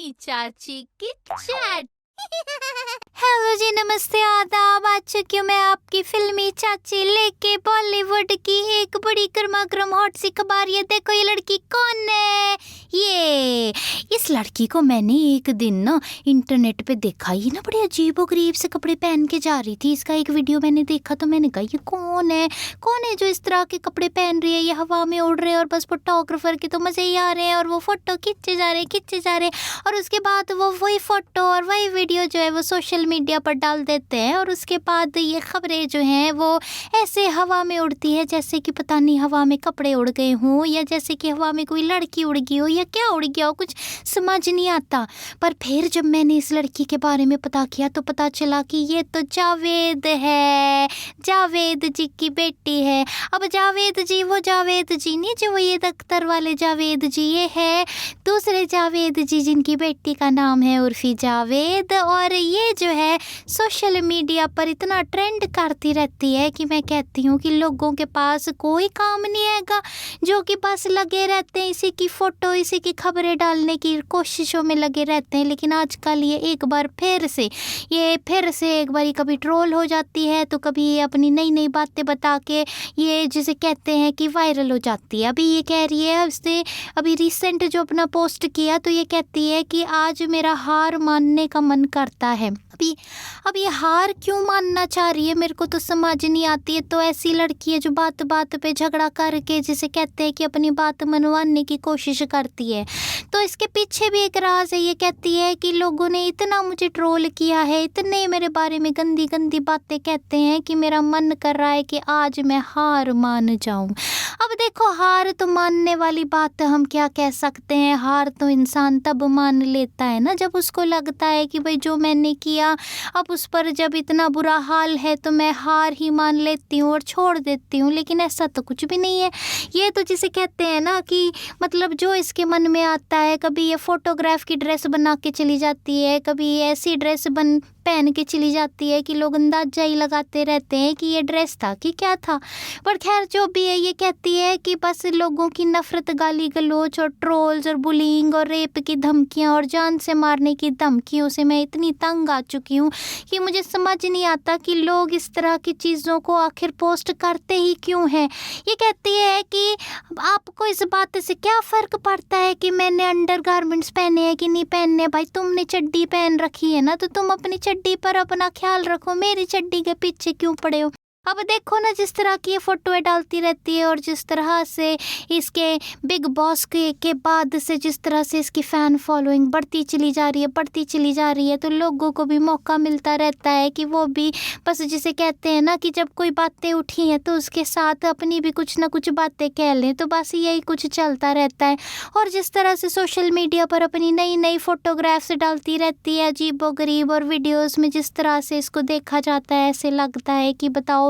फिल्मी चाची की चैट। हेलो जी, नमस्ते, आदाब। आ चुकी हूँ मैं आपकी फिल्मी चाची लेके बॉलीवुड की एक बड़ी गर्मा-गर्म हॉट सी खबर। ये देखो, ये लड़की कौन है। ये इस लड़की को मैंने एक दिन ना इंटरनेट पे देखा। ये ना बड़े अजीबो-गरीब से कपड़े पहन के जा रही थी। इसका एक वीडियो मैंने देखा तो मैंने कहा, ये कौन है जो इस तरह के कपड़े पहन रही है। ये हवा में उड़ रहे हैं और बस फोटोग्राफर के तो मजे ही आ रहे हैं और वो फोटो खींचे जा रहे और उसके बाद वो वही फोटो और वही वीडियो जो है वो सोशल मीडिया पर डाल देते हैं। और उसके बाद ये खबरें जो हैं वो ऐसे हवा में उड़ती है जैसे कि पता नहीं हवा में कपड़े उड़ गए हों, या जैसे कि हवा में कोई लड़की उड़ गई हो या क्या उड़ गया हो, कुछ समझ नहीं आता। पर फिर जब मैंने इस लड़की के बारे में पता किया तो पता चला कि ये तो जावेद है, जावेद जी की बेटी है। अब जावेद जी वो जावेद जी नहीं जो ये दख्तर वाले जावेद जी, ये है दूसरे जावेद जी जिनकी बेटी का नाम है उर्फी जावेद। और ये जो है सोशल मीडिया पर इतना ट्रेंड करती रहती है कि मैं कहती हूँ कि लोगों के पास कोई काम नहीं हैगा, जो कि बस लगे रहते हैं इसी की फ़ोटो इसी की खबरें डालने की कोशिशों में लगे रहते हैं। लेकिन आजकल ये एक बार फिर से एक बारी कभी ट्रोल हो जाती है तो कभी ये अपनी नई नई बातें बता के ये जिसे कहते हैं कि वायरल हो जाती है। अभी ये कह रही है, उसने अभी रिसेंट जो अपना पोस्ट किया तो ये कहती है कि आज मेरा हार मानने का मन करता है। अब ये हार क्यों मानना चाह रही है मेरे को तो समझ नहीं आती है। तो ऐसी लड़की है जो बात बात पे झगड़ा करके जिसे कहते हैं कि अपनी बात मनवाने की कोशिश करती है। तो इसके पीछे भी एक राज है। ये कहती है कि लोगों ने इतना मुझे ट्रोल किया है, इतने मेरे बारे में गंदी गंदी बातें कहते हैं कि मेरा मन कर रहा है कि आज मैं हार मान जाऊं। अब देखो, हार तो मानने वाली बात हम क्या कह सकते हैं। हार तो इंसान तब मान लेता है ना जब उसको लगता है कि भाई जो मैंने किया अब उस पर जब इतना बुरा हाल है तो मैं हार ही मान लेती हूँ और छोड़ देती हूँ। लेकिन ऐसा तो कुछ भी नहीं है। ये तो जिसे कहते हैं ना कि मतलब जो इसके मन में आता है, कभी ये फोटोग्राफ की ड्रेस बना के चली जाती है, कभी ऐसी ड्रेस पहन के चली जाती है कि लोग अंदाजा ही लगाते रहते हैं कि ये ड्रेस था कि क्या था। पर खैर जो भी है, ये कहती है कि बस लोगों की नफरत, गाली गलौज और ट्रोल्स और बुलिंग और रेप की धमकियां और जान से मारने की धमकियों से मैं इतनी तंग आ चुकी हूँ कि मुझे समझ नहीं आता कि लोग इस तरह की चीज़ों को आखिर पोस्ट करते ही क्यों हैं। ये कहती है कि आपको इस बात से क्या फ़र्क पड़ता है कि मैंने अंडरगारमेंट्स पहने हैं कि नहीं पहने। भाई तुमने चड्डी पहन रखी है ना तो तुम अपनी चड्डी पर अपना ख्याल रखो, मेरी चड्डी के पीछे क्यों पड़े हो। अब देखो ना, जिस तरह की ये फोटोएं डालती रहती है और जिस तरह से इसके बिग बॉस के बाद से जिस तरह से इसकी फ़ैन फॉलोइंग बढ़ती चली जा रही है तो लोगों को भी मौका मिलता रहता है कि वो भी बस जिसे कहते हैं ना कि जब कोई बातें उठी हैं तो उसके साथ अपनी भी कुछ ना कुछ बातें कह लें। तो बस यही कुछ चलता रहता है। और जिस तरह से सोशल मीडिया पर अपनी नई नई फोटोग्राफ्स डालती रहती है अजीबोगरीब, और वीडियोज़ में जिस तरह से इसको देखा जाता है ऐसे लगता है कि बताओ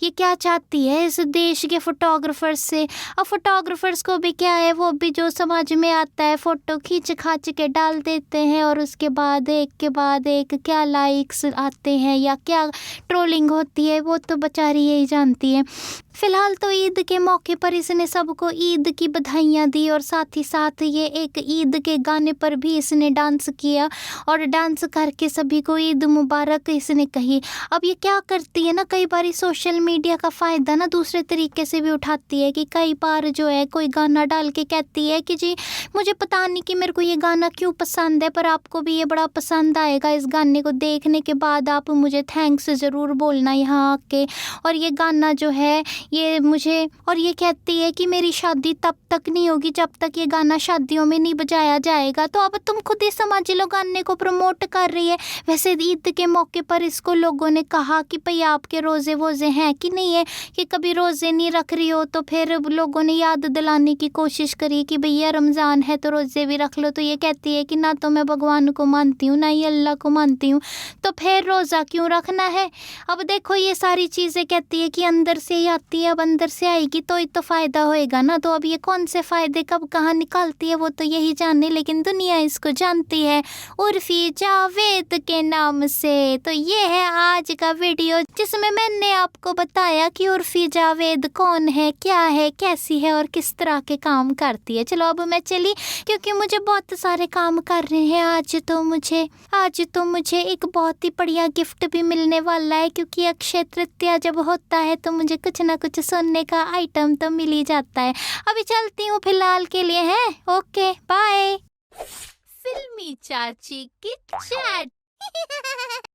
ये क्या चाहती है इस देश के फोटोग्राफर्स से। अब फोटोग्राफर्स को भी क्या है, वो भी जो समझ में आता है फ़ोटो खींच खाच के डाल देते हैं और उसके बाद एक के बाद एक क्या लाइक्स आते हैं या क्या ट्रोलिंग होती है वो तो बेचारी यही जानती है। फ़िलहाल तो ईद के मौके पर इसने सबको ईद की बधाइयाँ दी और साथ ही साथ ये एक ईद के गाने पर भी इसने डांस किया और डांस करके सभी को ईद मुबारक इसने कही। अब ये क्या करती है ना, कई बार सोशल मीडिया का फ़ायदा ना दूसरे तरीके से भी उठाती है कि कई बार जो है कोई गाना डाल के कहती है कि जी मुझे पता नहीं कि मेरे को ये गाना क्यों पसंद है, पर आपको भी ये बड़ा पसंद आएगा। इस गाने को देखने के बाद आप मुझे थैंक्स ज़रूर बोलना यहाँ आके। और ये गाना जो है ये मुझे, और ये कहती है कि मेरी शादी तब तक नहीं होगी जब तक ये गाना शादियों में नहीं बजाया जाएगा। तो अब तुम खुद ही समझ लो, गाने को प्रमोट कर रही है। वैसे ईद के मौके पर इसको लोगों ने कहा कि भाई आपके रोज़े वोज़े हैं कि नहीं है, कि कभी रोज़े नहीं रख रही हो। तो फिर लोगों ने याद दिलाने की कोशिश करी कि भैया रमज़ान है तो रोज़े भी रख लो। तो ये कहती है कि ना तो मैं भगवान को मानती हूँ ना ही अल्लाह को मानती हूँ, तो फिर रोज़ा क्यों रखना है। अब देखो, ये सारी चीज़ें कहती है कि अंदर से ही आता निकलती है, अब अंदर से आएगी तो ही तो फायदा होएगा ना। तो अब ये कौन से फायदे कब कहाँ निकालती है वो तो यही जाने, लेकिन दुनिया इसको जानती है उर्फी जावेद के नाम से। तो ये है आज का वीडियो जिसमें मैंने आपको बताया कि उर्फी जावेद कौन है, क्या है, कैसी है और किस तरह के काम करती है। चलो अब मैं चली, क्योंकि मुझे बहुत सारे काम करने हैं। आज तो मुझे एक बहुत ही बढ़िया गिफ्ट भी मिलने वाला है, क्योंकि अक्षय तृतीया जब होता है तो मुझे कुछ ना कुछ सोने का आइटम तो मिल ही जाता है। अभी चलती हूँ फिलहाल के लिए, है ओके बाय। फिल्मी चाची की चैट।